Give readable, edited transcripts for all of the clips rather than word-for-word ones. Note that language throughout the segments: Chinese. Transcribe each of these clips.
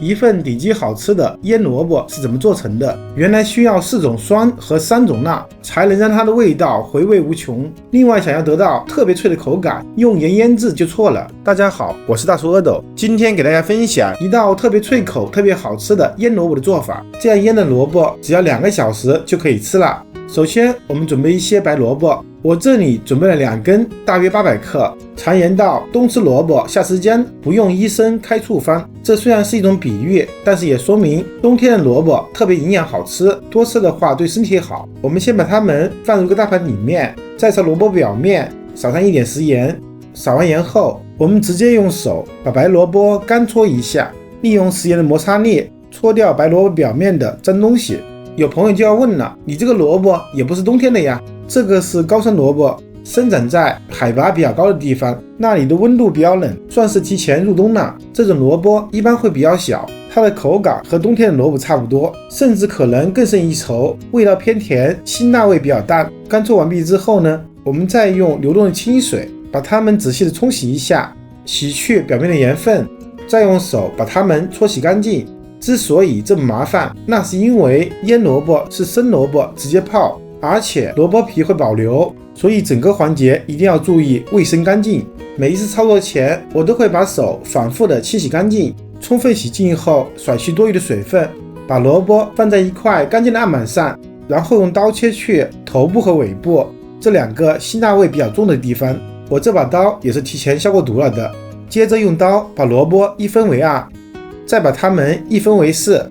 一份顶级好吃的腌萝卜是怎么做成的。原来需要4种酸和3种辣才能让它的味道回味无穷。另外想要得到特别脆的口感，用盐腌制就错了。大家好，我是大叔阿斗，今天给大家分享一道特别脆口、特别好吃的腌萝卜的做法。这样腌的萝卜只要2个小时就可以吃了。首先我们准备一些白萝卜，我这里准备了2根，大约800克。常言道，冬吃萝卜夏吃姜，不用医生开处方。这虽然是一种比喻，但是也说明冬天的萝卜特别营养好吃，多吃的话对身体好。我们先把它们放入个大盘里面，再朝萝卜表面撒上一点食盐。撒完盐后，我们直接用手把白萝卜干搓一下，利用食盐的摩擦力搓掉白萝卜表面的脏东西。有朋友就要问了，你这个萝卜也不是冬天的呀？这个是高山萝卜，生长在海拔比较高的地方，那里的温度比较冷，算是提前入冬了。这种萝卜一般会比较小，它的口感和冬天的萝卜差不多，甚至可能更胜一筹，味道偏甜，辛辣味比较淡。干搓完毕之后呢，我们再用流动的清水把它们仔细的冲洗一下，洗去表面的盐分，再用手把它们搓洗干净。之所以这么麻烦，那是因为腌萝卜是生萝卜直接泡，而且萝卜皮会保留，所以整个环节一定要注意卫生干净。每一次操作前，我都会把手反复的清洗干净，充分洗净后甩去多余的水分，把萝卜放在一块干净的案板上，然后用刀切去头部和尾部这2个辛辣味比较重的地方。我这把刀也是提前消过毒了的。接着用刀把萝卜一分为2，再把它们一分为4，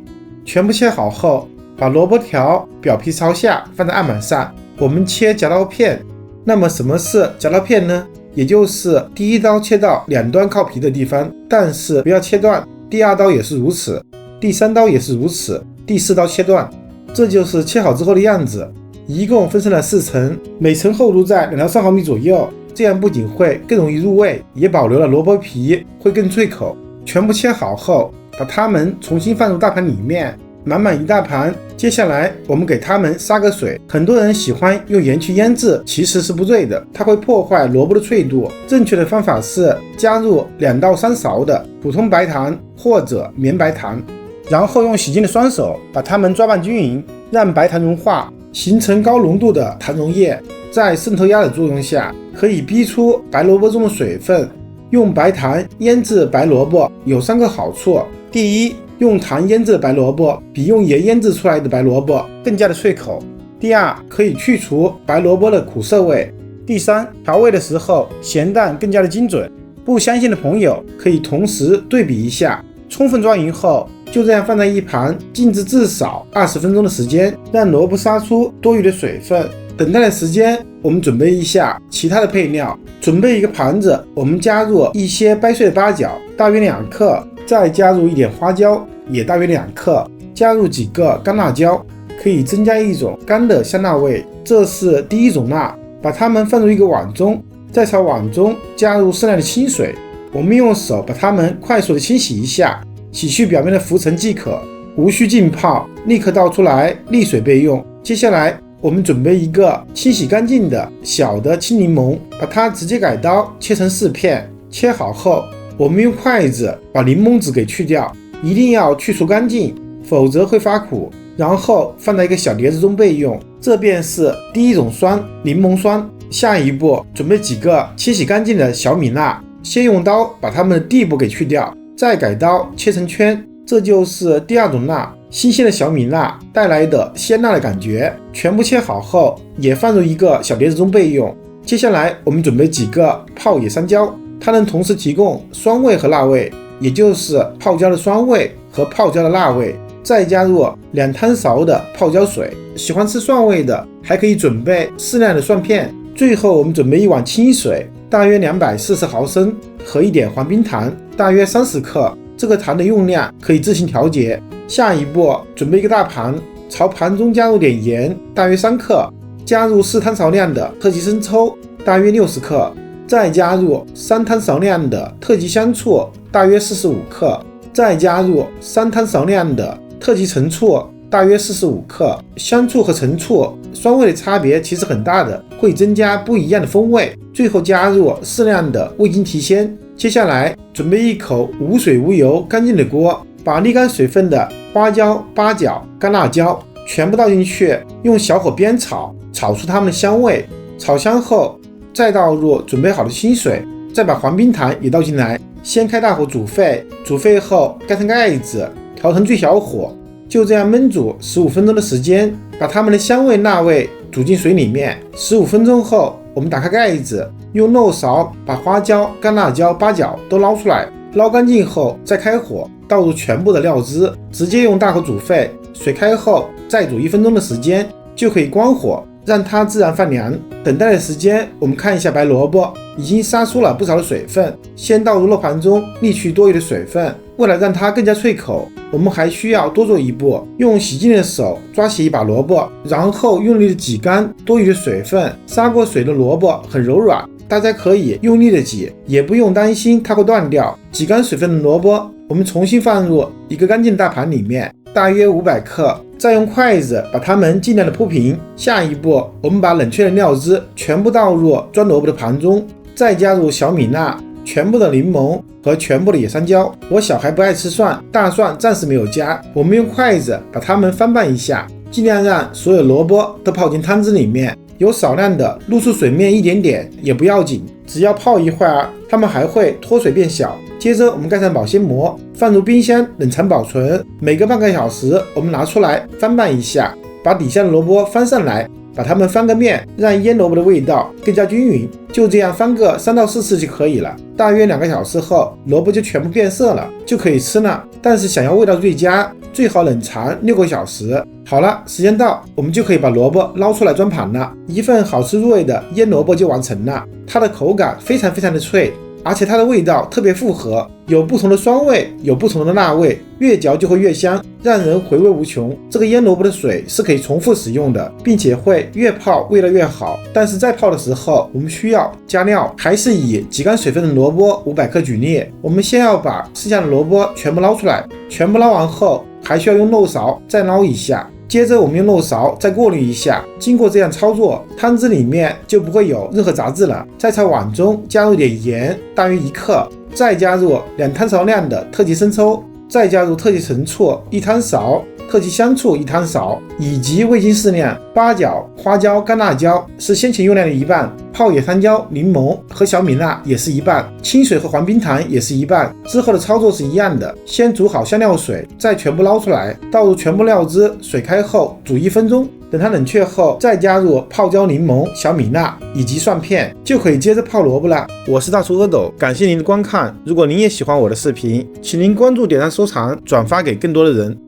全部切好后，把萝卜条表皮朝下放在案板上，我们切夹刀片。那么什么是夹刀片呢？也就是第一刀切到2端靠皮的地方，但是不要切断，第2刀也是如此，第3刀也是如此，第4刀切断。这就是切好之后的样子。一共分成了4层，每层厚度在2到3毫米左右，这样不仅会更容易入味，也保留了萝卜皮，会更脆口。全部切好后，把它们重新放入大盘里面，满满一大盘。接下来我们给它们杀个水。很多人喜欢用盐去腌制，其实是不对的，它会破坏萝卜的脆度。正确的方法是加入2到3勺的普通白糖或者绵白糖，然后用洗净的双手把它们抓拌均匀，让白糖融化，形成高浓度的糖溶液。在渗透压的作用下，可以逼出白萝卜中的水分。用白糖腌制白萝卜有3个好处。第一，用糖腌制的白萝卜比用盐腌制出来的白萝卜更加的脆口。第二，可以去除白萝卜的苦涩味。第三，调味的时候咸淡更加的精准。不相信的朋友可以同时对比一下。充分抓匀后，就这样放在一旁，静置至少20分钟的时间，让萝卜杀出多余的水分。等待的时间，我们准备一下其他的配料。准备一个盘子，我们加入一些掰碎的八角，大约2克，再加入一点花椒，也大约2克，加入几个干辣椒，可以增加一种干的香辣味。这是第1种辣。把它们放入一个碗中，再朝碗中加入适量的清水，我们用手把它们快速的清洗一下，洗去表面的浮尘即可，无需浸泡，立刻倒出来沥水备用。接下来我们准备一个清洗干净的小的青柠檬，把它直接改刀切成4片。切好后，我们用筷子把柠檬籽给去掉，一定要去除干净，否则会发苦。然后放在一个小碟子中备用。这便是第1种酸，柠檬酸。下一步准备几个清洗干净的小米辣，先用刀把它们的蒂部给去掉，再改刀切成圈。这就是第2种辣，新鲜的小米辣带来的鲜辣的感觉。全部切好后，也放入一个小碟子中备用。接下来我们准备几个泡野山椒，它能同时提供酸味和辣味，也就是泡椒的酸味和泡椒的辣味。再加入2汤勺的泡椒水，喜欢吃蒜味的还可以准备适量的蒜片。最后我们准备一碗清水，大约240毫升，和一点黄冰糖，大约30克。这个糖的用量可以自行调节。下一步准备一个大盘，朝盘中加入点盐，大约3克，加入4汤勺量的特级生抽，大约60克，再加入3汤勺量的特级香醋，大约45克，再加入3汤勺量的特级陈醋，大约45克。香醋和陈醋酸味的差别其实很大的，会增加不一样的风味。最后加入适量的味精提鲜。接下来准备一口无水无油干净的锅，把沥干水分的花椒、八角、干辣椒全部倒进去，用小火煸炒，炒出它们的香味。炒香后，再倒入准备好的清水，再把黄冰糖也倒进来，先开大火煮沸，煮沸后盖上盖子，调成最小火，就这样焖煮15分钟的时间，把它们的香味、辣味煮进水里面。15分钟后，我们打开盖子，用漏勺把花椒、干辣椒、八角都捞出来，捞干净后再开火，倒入全部的料汁，直接用大火煮沸。水开后再煮1分钟的时间，就可以关火，让它自然放凉。等待的时间，我们看一下白萝卜已经杀出了不少的水分，先倒入肉盘中沥去多余的水分。为了让它更加脆口，我们还需要多做一步，用洗净的手抓起一把萝卜，然后用力的挤干多余的水分。杀过水的萝卜很柔软，大家可以用力的挤，也不用担心它会断掉。挤干水分的萝卜，我们重新放入一个干净的大盘里面，大约500克，再用筷子把它们尽量的铺平。下一步，我们把冷却的料汁全部倒入装萝卜的盘中，再加入小米辣、全部的柠檬和全部的野山椒。我小孩不爱吃蒜，大蒜暂时没有加。我们用筷子把它们翻拌一下，尽量让所有萝卜都泡进汤汁里面，有少量的露出水面一点点也不要紧，只要泡一会儿，它们还会脱水变小。接着我们盖上保鲜膜，放入冰箱冷藏保存。每隔半个小时，我们拿出来翻拌一下，把底下的萝卜翻上来，把它们翻个面，让腌萝卜的味道更加均匀。就这样翻个3到4次就可以了。大约2个小时后，萝卜就全部变色了，就可以吃了。但是想要味道最佳，最好冷藏6个小时。好了，时间到，我们就可以把萝卜捞出来装盘了。一份好吃入味的腌萝卜就完成了。它的口感非常的脆，而且它的味道特别复合，有不同的酸味，有不同的辣味，越嚼就会越香，让人回味无穷。这个腌萝卜的水是可以重复使用的，并且会越泡味道越好。但是在泡的时候，我们需要加料，还是以挤干水分的萝卜500克举例。我们先要把剩下的萝卜全部捞出来，全部捞完后，还需要用漏勺再捞一下。接着我们用漏勺再过滤一下，经过这样操作，汤汁里面就不会有任何杂质了。再朝碗中加入点盐，大约1克，再加入2汤勺量的特级生抽，再加入特级陈醋1汤勺，特级香醋1汤勺，以及味精适量。八角、花椒、干辣椒是先前用量的1半，泡野山椒、柠檬和小米辣也是1半，清水和黄冰糖也是1半。之后的操作是一样的，先煮好香料水，再全部捞出来，倒入全部料汁，水开后煮1分钟，等它冷却后再加入泡椒、柠檬、小米辣以及蒜片，就可以接着泡萝卜了。我是大厨阿斗，感谢您的观看。如果您也喜欢我的视频，请您关注、点赞、收藏、转发给更多的人。